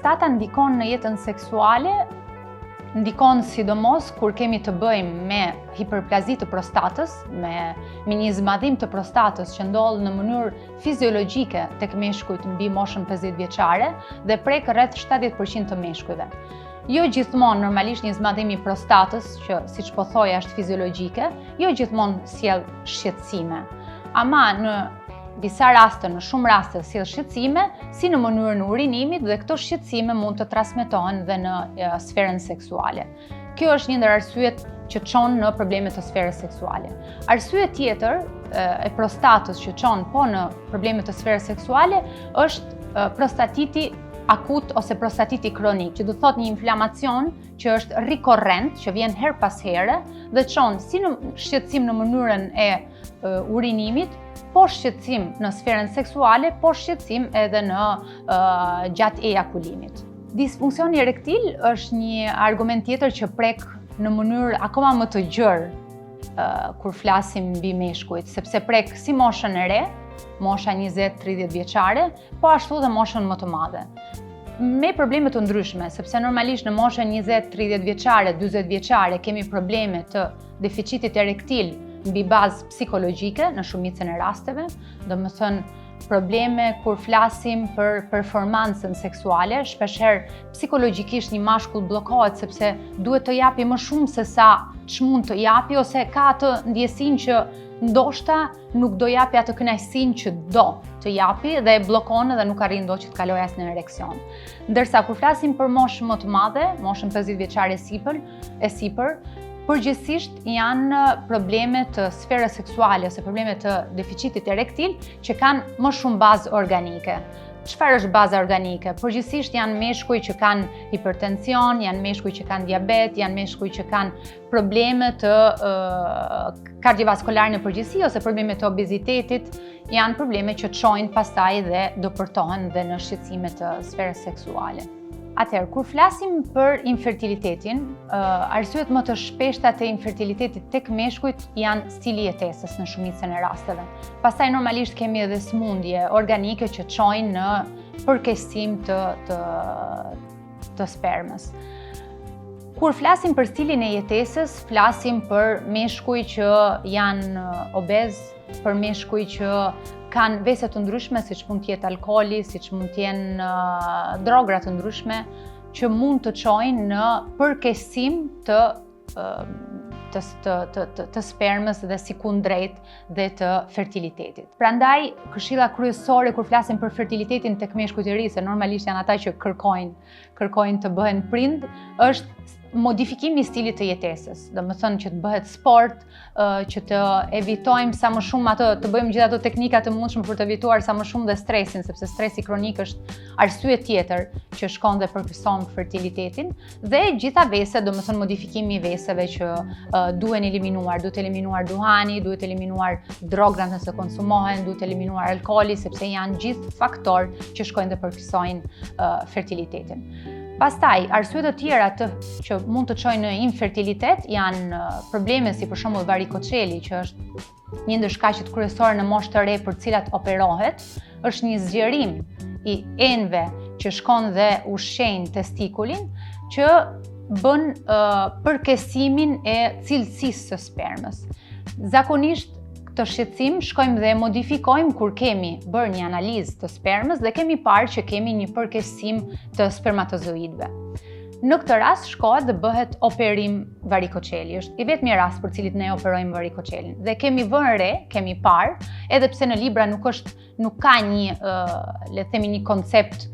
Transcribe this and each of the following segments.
Prostata ndikon në jetën seksuale, ndikon sidomos kur kemi të bëjmë me hiperplazi të prostatës, me një zmadhim të prostatës që ndodh në mënyrë fiziologjike tek meshkujt mbi moshën 50 vjeçare dhe prek rreth 70% të meshkujve. Jo gjithmonë normalisht një zmadhim i prostatës, që siç po thoja është fiziologjike, jo gjithmonë sjell shqetësime. Ama në disa raste, në shumë raste, sjell shqetësime, si në mënyrën e urinimit dhe këto shqetësime mund të transmetohen dhe në sferën seksuale. Kjo është një ndër arsyet që çon në probleme të sferës seksuale. Arsye tjetër e prostatës që çon po në probleme të sferës seksuale është prostatiti akut ose prostatiti kronik, që do thot një inflamacion që është rikorrent, që vjen her pas here dhe çon si në shqetësim në mënyrën e urinimit, po shqetësim në sferën seksuale, po shqetësim edhe në gjatë ejakulimit. Disfunksioni erektil është një argument tjetër që prek në mënyrë akoma më të gjerë kur flasim mbi meshkujt, sepse prek si moshën e re, mosha 20-30 vjeçare, po ashtu dhe moshën më të madhe. Me probleme të ndryshme, sepse normalisht në moshën 20-30 vjeçare, 40 vjeçare kemi probleme të deficitit erektil mbi bazë psikologjike në shumicën e rasteve, domethënë probleme kur flasim për performancën seksuale, shpeshherë psikologjikisht një mashkull bllokohet sepse duhet të japi më shumë se sa ç'mund të japi ose ka atë ndjesinë që ndoshta nuk do japi atë kënaqësinë që do të japi dhe e bllokon dhe nuk arrin dot që të kalojë asnjë ereksion. Ndërsa kur flasim për moshën më të madhe, moshën 50 vjeçare e sipër, përgjithsisht janë probleme të sferës seksuale ose probleme të deficitit erektil që kanë më shumë bazë organike. Çfarë është baza organike? Përgjithsisht janë meshkuj që kanë hipertension, janë meshkuj që kanë diabet, janë meshkuj që kanë probleme të kardiovaskulare në përgjithësi ose probleme të obezitetit, janë probleme që çojnë pastaj dhe do përtohen dhe në shqetësime të sferës seksuale. Atëherë, kur flasim për infertilitetin, arsyet më të shpeshta të infertilitetit tek meshkujt janë stili jetesës në shumicën e rasteve. Pastaj normalisht kemi edhe smundje organike që çojnë në përkeqësim të spermës. Kur flasim për stilin e jetesës, flasim për meshkuj që janë obez, për meshkuj që kanë vese të ndryshme, siç mund të jetë alkooli, siç mund të jenë drogra të ndryshme, që mund të çojnë në përkeqësim të spermës dhe sikundrejt dhe të fertilitetit. Prandaj, këshilla kryesore kur flasim për fertilitetin tek meshkujt e ri, se normalisht janë ata që kërkojnë të bëhen prind, është modifikimi i stilit të jetesës. Domethënë që të bëhet sport, që të evitojmë sa më shumë ato, të bëjmë gjithë ato teknika të mundshme për të evituar sa më shumë dhe stresin, sepse stresi kronik është arsye tjetër që shkon dhe përkeqëson fertilitetin, dhe gjitha veset, domethënë modifikimi i veseve që duhen eliminuar, duhet eliminuar duhani, duhet eliminuar drograt nëse konsumohen, duhet eliminuar alkooli, sepse janë gjithë faktor që shkojnë dhe përkeqësojnë fertilitetin. Pastaj, arsyet të tjera që mund të çojnë në infertilitet janë probleme si për shembull varikoçeli, që është një ndër shkaqet kryesore në moshë të re për cilat operohet, është një zgjerim i enëve që shkon dhe ushqejnë testikulin, që bën përkeqësimin e cilësisë së spermës. Zakonisht këtë shqetësim shkojmë dhe modifikojmë kur kemi bërë një analizë të spermës dhe kemi parë që kemi një përkeqësim të spermatozoidëve. Në këtë rast shkohet dhe bëhet operim varikoçeli. Është i vetmi rast për cilit ne operojmë varikoçelin. Dhe kemi vënë re, kemi parë, edhe pse në libra nuk ka një, le të themi, një koncept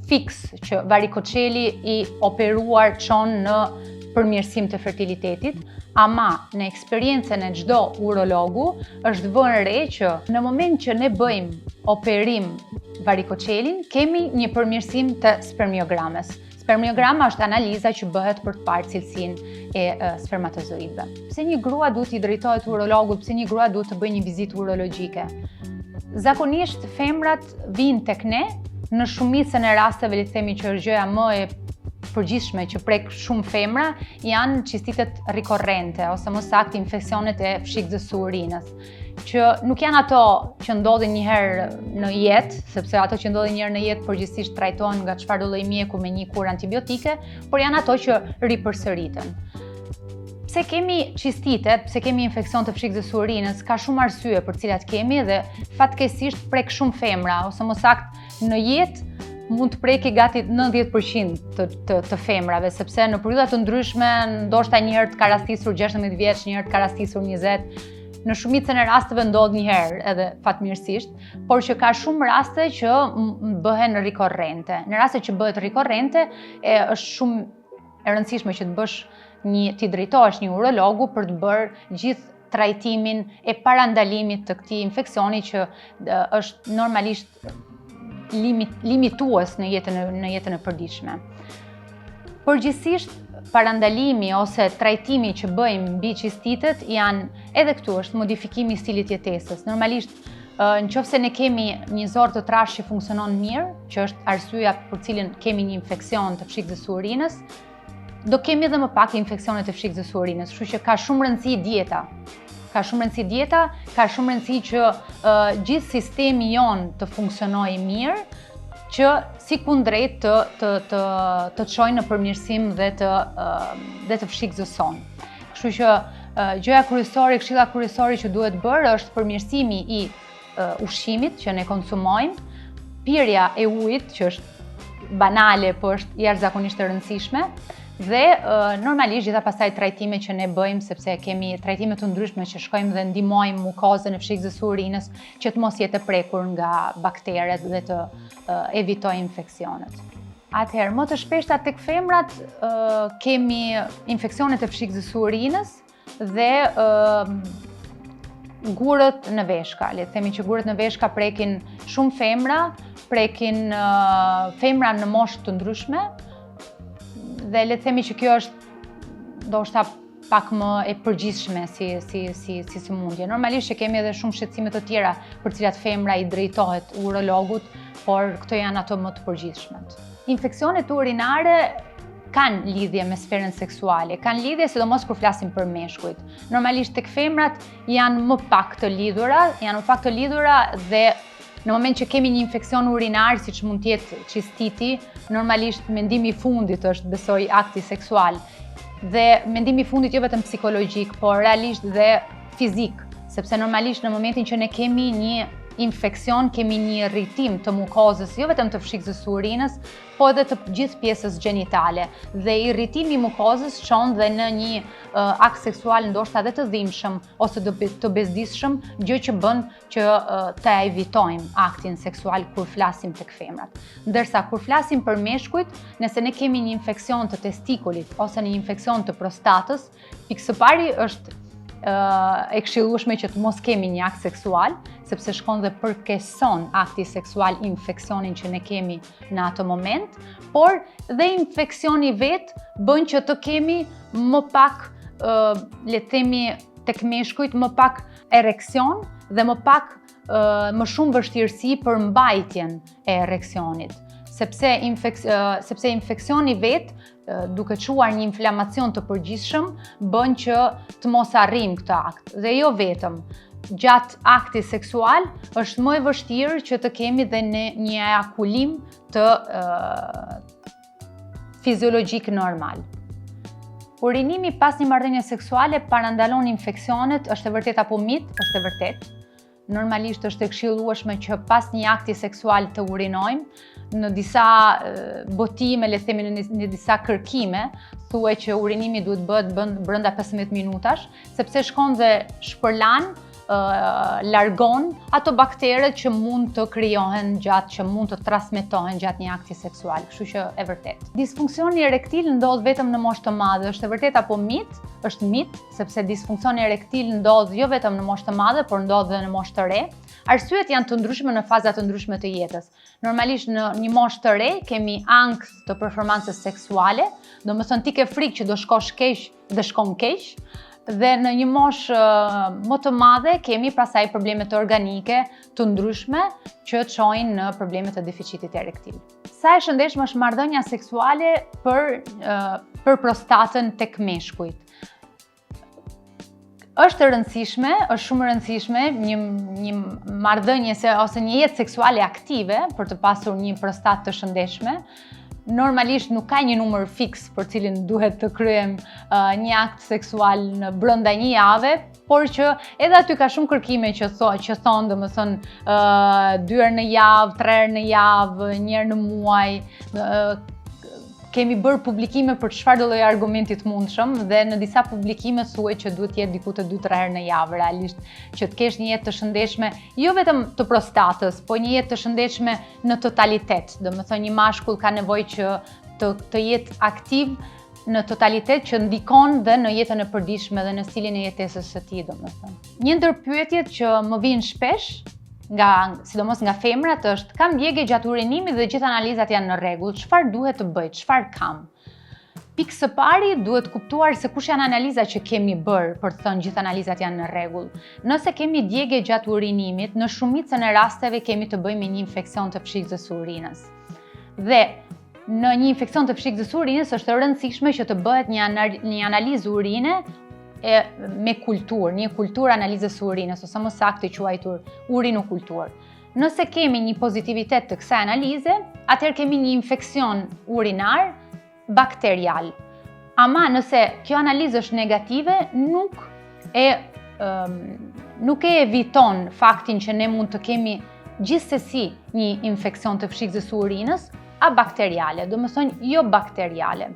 fiks që varikoçeli i operuar çon në përmirësim të fertilitetit, ama në eksperiencën e çdo urologu është vënë re që në moment që ne bëjmë operim varikoçelin, kemi një përmirësim të spermiogramës. Spermiograma është analiza që bëhet për të parë cilësinë e spermatozoidëve. Pse një grua duhet i drejtohet urologut, pse një grua duhet të bëjë një vizitë urologjike? Zakonisht femrat vinë tek ne në shumicën e rasteve, le të themi që është gjëja më e përgjithshme që prek shumë femra, janë qistitet rikorrente ose më saktë infeksionet e fshikëzës së urinës, që nuk janë ato që ndodhin një herë në jetë, sepse ato që ndodhin një herë në jetë përgjithsisht trajtohen nga çfarëdo lloj mjeku me një kurë antibiotike, por janë ato që ripërsëriten. Pse kemi cistitet, pse kemi infeksion të fshikës së urinës, ka shumë arsye për cilat kemi dhe fatkeqësisht prek shumë femra, ose më saktë në jetë mund të preki gati 90% të femrave, sepse në periudha të ndryshme, ndoshta një herë të ka rastisur 16 vjeç, një herë të ka rastisur 20, në shumicën e rasteve ndodh një herë edhe fatmirësisht, por që ka shumë raste që bëhen rikorrente. Në raste që bëhet rikorrente, është shumë e rëndësishme që t'i drejtohesh një urologu për të bërë gjithë trajtimin e parandalimit të këtij infeksioni që është normalisht limitues në jetën e përditshme. Përgjithsisht, parandalimi ose trajtimi që bëjmë mbi cistitet janë edhe këtu është modifikimi i stilit jetesës. Normalisht, nëse ne kemi një zor të trashë që funksionon mirë, që është arsyeja për cilën kemi një infeksion të fshikës së urinës, do kemi edhe më pak infeksione të fshikës së urinës, kështu që ka shumë rëndësi dieta. Ka shumë rëndësi që gjithë sistemi jon të funksionojë mirë, që si kundrejt të çojnë në përmirësim dhe të fshikës son. Kështu që këshilla kryesore që duhet bërë është përmirësimi i ushqimit që ne konsumojmë, pirja e ujit që është banale, por është jashtëzakonisht e rëndësishme, dhe normalisht gjitha pastaj trajtime që ne bëjmë, sepse kemi trajtime të ndryshme që shkojmë dhe ndihmojmë mukozën e fshikës së urinës që të mos jetë e prekur nga bakteret dhe të evitojë infeksionet. Atëherë, më të shpeshta tek femrat kemi infeksionet e fshikës së urinës dhe gurët në veshka. Le të themi që gurët në veshka prekin shumë femra, prekin femra në moshë të ndryshme, dhe le të themi që kjo është ndoshta pak më e përgjithshme si sëmundje. Normalisht që kemi edhe shumë shqetësime të tjera për cilat femra i drejtohet urologut, por këto janë ato më të përgjithshmet. Infeksionet urinare kanë lidhje me sferën seksuale, kanë lidhje sidomos kur flasim për meshkujt. Normalisht tek femrat janë më pak të lidhura dhe në moment që kemi një infeksion urinar, siç mund të jetë cistiti, normalisht mendimi i fundit është besoj akti seksual. Dhe mendimi i fundit jo vetëm psikologjik, por realisht dhe fizik, sepse normalisht në momentin që ne kemi një infeksion, kemi një rritim të mukozës, jo vetëm të fshikës së urinës, po edhe të gjithë pjesës gjenitale. Dhe i rritimi i mukozës çon dhe në një akt seksual ndoshta edhe të dhimbshëm ose të bezdisshëm, gjë që bën që ta evitojmë aktin seksual kur flasim tek femrat. Ndërsa kur flasim për meshkujt, nëse ne kemi një infeksion të testikulit ose një infeksion të prostatës, pikë së pari është e këshillueshme që të mos kemi një akt seksual, sepse shkon dhe përkeson akti seksual infeksionin që ne kemi në atë moment, por dhe infeksioni vetë bën që të kemi më pak, le të themi tek meshkujt, më pak ereksion dhe më shumë vështirësi për mbajtjen e ereksionit. Sepse infeksioni vetë, duke quar një inflamacion të përgjithshëm, bën që të mos arrijmë këtë akt. Dhe jo vetëm, gjatë aktit seksual është më e vështirë që të kemi dhe një ejakulim të fiziologjik normal. Urinimi pas një marrëdhënie seksuale parandalon infeksionet, është e vërtet apo mit? Është e vërtet. Normalisht është e këshillueshme që pas një akti seksual të urinojmë. Në disa botime, le të themi në disa kërkime, thuhet që urinimi duhet bëhet brenda 15 minutash, sepse shkon dhe shpërlan, largon ato bakteret që mund të krijohen që mund të transmetohen gjatë një akti seksual, kështu që e vërtet. Disfunksioni erektil ndodh vetëm në moshë të madhe, është e vërtet apo mit? Është mit, sepse disfunksioni erektil ndodh jo vetëm në moshë të madhe, por ndodh edhe në moshë të re. Arsyet janë të ndryshme në faza të ndryshme të jetës. Normalisht në një moshë të re kemi ankth të performancës seksuale, domethënë ti ke frikë që do shkosh keq dhe shkon keq. Dhe në një moshë më të madhe kemi pastaj probleme të organike të ndryshme që çojnë në probleme të deficitit erektil. Sa e shëndetshme është marrëdhënia seksuale për prostatën tek meshkujt? Është shumë e rëndësishme një marrëdhënie ose një jetë seksuale aktive për të pasur një prostatë të shëndetshme. Normalisht nuk ka një numër fiks për cilin duhet të kryem një akt seksual në brenda një jave, por që edhe aty ka shumë kërkime që thonë, domethënë 2 herë në javë, 3 herë në javë, 1 herë në muaj. Kemi bërë publikime për çfarëdo lloj argumenti të mundshëm dhe në disa publikime thuhet që duhet të jetë diku të 2-3 herë në javë realisht që të kesh një jetë të shëndetshme, jo vetëm të prostatës, po një jetë të shëndetshme në totalitet. Domethënë një mashkull ka nevojë që të jetë aktiv në totalitet që ndikon dhe në jetën e përditshme dhe në stilin e jetesës së tij, domethënë. Një ndër pyetjet që më vijnë shpesh sidomos nga femrat është: kam djegje gjatë urinimit dhe gjithë analizat janë në rregull, çfarë duhet të bëj, çfarë kam? Pikë së pari duhet kuptuar se kush janë analizat që kemi bërë për të thënë gjithë analizat janë në rregull. Nëse kemi djegje gjatë urinimit, në shumicën e rasteve kemi të bëjmë me një infeksion të pshikës së urinës. Dhe në një infeksion të pshikës së urinës është e rëndësishme që të bëhet një analizë urine me kulturë, një kulturë analizës së urinës, ose më saktë quajtur urinokulturë. Nëse kemi një pozitivitet të kësaj analize, atëherë kemi një infeksion urinar bakterial. Ama nëse kjo analizë është negative, nuk e eviton faktin që ne mund të kemi gjithsesi një infeksion të pshikës së urinës, a bakteriale, domethënë jo bakteriale.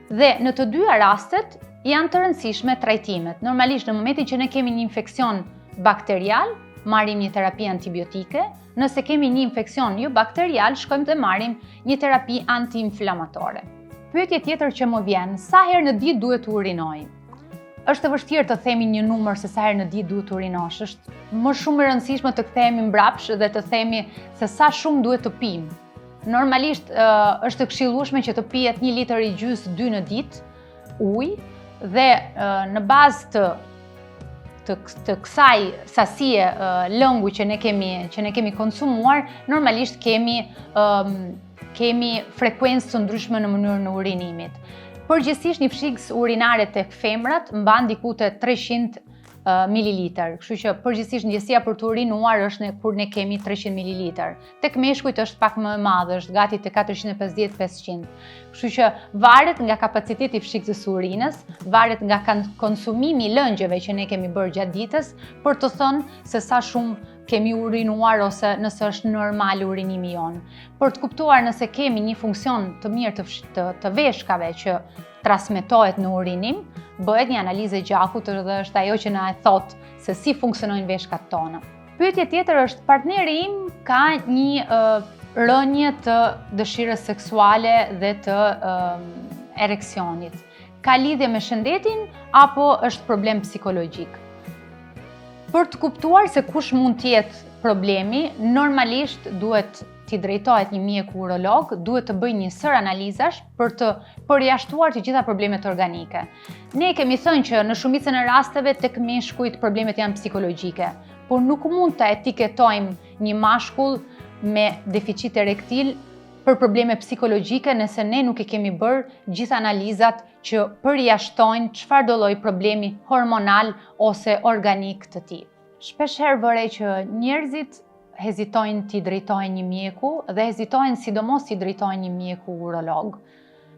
Dhe në të dyja rastet janë të rëndësishme trajtimet. Normalisht në momentin që ne kemi një infeksion bakterial, marrim një terapi antibiotike. Nëse kemi një infeksion jo bakterial, shkojmë dhe marrim një terapi antiinflamatore. Pyetje tjetër që më vjen: sa herë në ditë duhet të urinoj? Është e vështirë të themi një numër se sa herë në ditë duhet të urinosh. Është më shumë e rëndësishme të kthehemi mbrapsht dhe të themi se sa shumë duhet të pim. Normalisht është e këshillueshme që të pihet 1,5 litër 2 në ditë ujë. Dhe në bazë të kësaj sasie lëngu që ne kemi konsumuar, normalisht kemi frekuencë të ndryshme në mënyrën e urinimit. Përgjithsisht një pshikës urinare tek femrat mban diku te 300 mililitër, kështu që përgjithsisht ndjesia për të urinuar është kur ne kemi 300 mililitër. Tek meshkujt është pak më e madhe, është gati te 450-500. Kështu që varet nga kapaciteti i pshikës së urinës, varet nga konsumimi i lëngjeve që ne kemi bërë gjatë ditës për të thënë se sa shumë kemi urinuar ose nëse është normal urinimi jonë. Për të kuptuar nëse kemi një funksion të mirë të veshkave që transmetohet në urinim, bëhet një analizë e gjakut dhe është ajo që na e thot se si funksionojnë veshkat tona. Pyetje tjetër është: partneri im ka një rënje të dëshirës seksuale dhe të ereksionit. Ka lidhje me shëndetin apo është problem psikologjik? Për të kuptuar se kush mund të jetë problemi, normalisht duhet t'i drejtohet një mjeku urolog, duhet të bëjë një sër analizash për të përjashtuar të gjitha problemet organike. Ne kemi thënë që në shumicën e rasteve tek meshkujt problemet janë psikologjike, por nuk mund të etiketojmë një mashkull me deficit erektil për probleme psikologjike nëse ne nuk i kemi bërë gjitha analizat që përjashtojnë çfarëdo lloj problemi hormonal ose organik të tij. Shpeshherë vëre që njerëzit hezitojnë t'i drejtojnë një mjeku dhe hezitojnë sidomos t'i drejtojnë një mjeku urolog.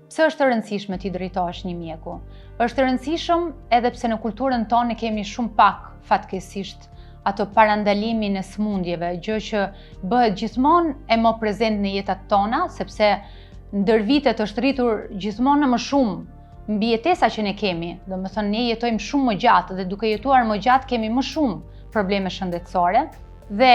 Pse është e rëndësishme t'i drejtohesh një mjeku? Është e rëndësishëm edhe pse në kulturën tonë kemi shumë pak fatkeqësisht ato parandalimin e sëmundjeve, gjë që bëhet gjithmonë e më prezent në jetat tona, sepse ndër vitet është rritur gjithmonë më shumë mbi jetesa që ne kemi. Domethënë ne jetojmë shumë më gjatë dhe duke jetuar më gjatë kemi më shumë probleme shëndetësore dhe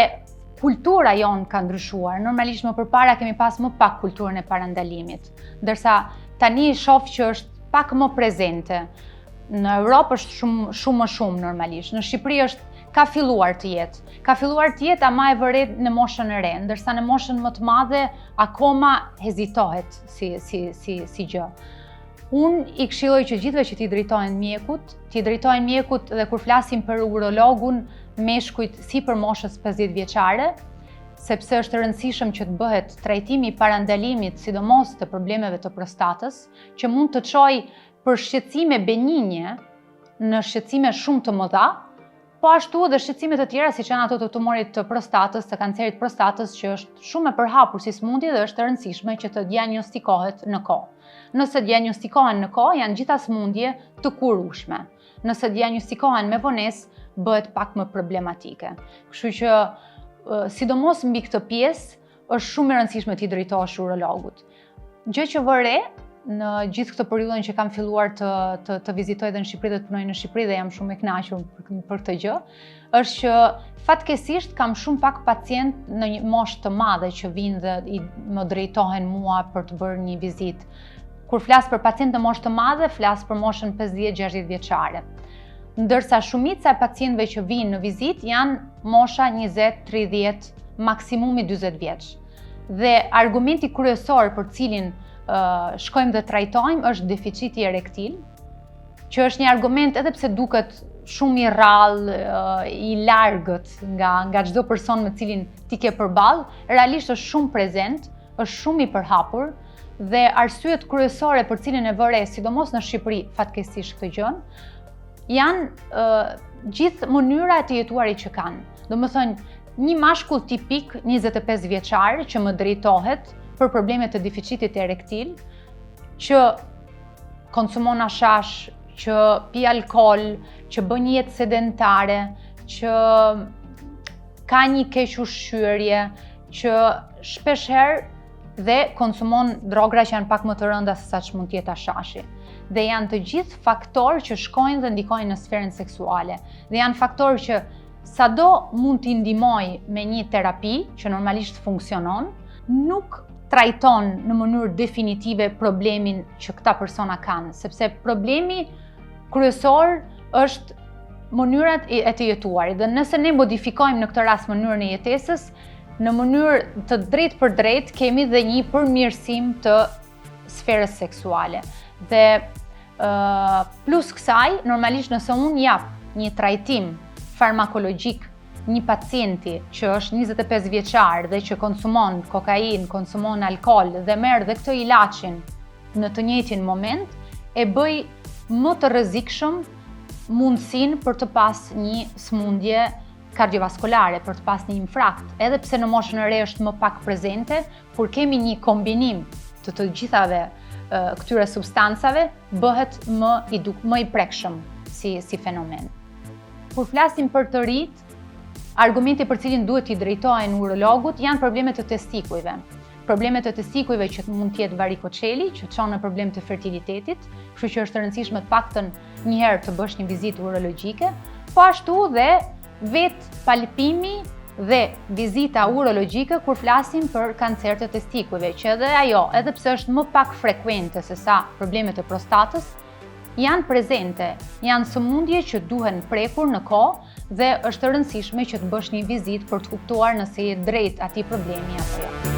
kultura jonë ka ndryshuar. Normalisht më përpara kemi pas më pak kulturën e parandalimit, ndërsa tani shoh që është pak më prezente. Në Europë është shumë më shumë normalisht. Në Shqipëri ka filluar të jetë, ama e vëret në moshën e re, ndërsa në moshën më të madhe akoma hezitohet si gjë. Unë i këshilloj që gjithëve që t'i drejtojnë mjekut dhe kur flasim për urologun, meshkujt si për moshës 50 vjeçare, sepse është e rëndësishëm që të bëhet trajtimi i parandalimit, sidomos të problemeve të prostatës, që mund të çojë për shqetësime benigne në shqetësime shumë të mëdha, po ashtu dhe shqetësime të tjera siç janë ato të tumorit të prostatës, të kancerit prostatës, që është shumë e përhapur si sëmundje dhe është e rëndësishme që të diagnostikohet në kohë. Nëse diagnostikohen në kohë, janë gjitha sëmundje të kurueshme. Nëse diagnostikohen me vonesë, bëhet pak më problematike. Kështu që, sidomos mbi këtë pjesë, është shumë e rëndësishme t'i drejtohesh urologut. Gjë që vë re në gjithë këtë periudhën që kam filluar të vizitoj dhe në Shqipëri dhe të punoj në Shqipëri dhe jam shumë e kënaqur për këtë gjë, është që fatkeqësisht kam shumë pak pacient në një moshë të madhe që vinë dhe më drejtohen mua për të bërë një vizitë. Kur flas për pacient në moshë të madhe, flas për moshën 50-60 vjeçare. Ndërsa shumica e pacientëve që vinë në vizitë janë mosha 20-30, maksimumi 40 vjeç. Dhe argumenti kryesor për cilin shkojmë dhe trajtojmë është deficiti erektil, që është një argument edhe pse duket shumë i rrallë, i largët nga çdo person me cilin ti ke përballë, realisht është shumë prezent, është shumë i përhapur dhe arsyet kryesore për cilin e vë re, sidomos në Shqipëri, fatkeqësisht këtë gjën, janë gjithë mënyra e të jetuarit që kanë. Domethënë, një mashkull tipik 25 vjeçar që më drejtohet për probleme të deficitit erektil, që konsumon hashash, që pi alkool, që bën një jetë sedentare, që ka një keq ushqyerje, që shpeshherë dhe konsumon drogra që janë pak më të rënda se sa që mund t'jetë hashashi. Dhe janë të gjithë faktorë që shkojnë dhe ndikojnë në sferën seksuale. Dhe janë faktorë që sado mund t'i ndihmoj me një terapi që normalisht funksionon, nuk trajton në mënyrë definitive problemin që këta persona kanë, sepse problemi kryesor është mënyrat e të jetuarit. Dhe nëse ne modifikojmë në këtë rast mënyrën e jetesës, në mënyrë të drejtë për drejtë kemi dhe një përmirësim të sferës seksuale. Dhe plus kësaj, normalisht nëse unë jap një trajtim farmakologjik një pacienti që është 25 vjeçar dhe që konsumon kokain, konsumon alkool dhe merr dhe këtë ilaçin në të njëjtin moment, e bëj më të rrezikshëm mundësinë për të pas një sëmundje kardiovaskulare, për të pas një infarkt, edhe pse në moshën e re është më pak prezente, kur kemi një kombinim të gjithave këtyre substancave, bëhet më i prekshëm si fenomen. Kur flasim për të rit, argumenti për cilin duhet t'i drejtohen urologut janë problemet të testikujve. Problemet të testikujve që mund t'jetë varikoceli, që çon në problem të fertilitetit, kështu që është e rëndësishme të paktën një herë të bësh një vizitë urologjike, po ashtu dhe vetë palpimi dhe vizita urologjike kur flasim për kancer të testikujve, që edhe ajo, edhe pse është më pak frekuente se sa problemet e prostatës, janë prezente, janë sëmundje që duhen prekur në kohë dhe është e rëndësishme që të bësh një vizitë për të kuptuar nëse je drejt atij problemi apo jo.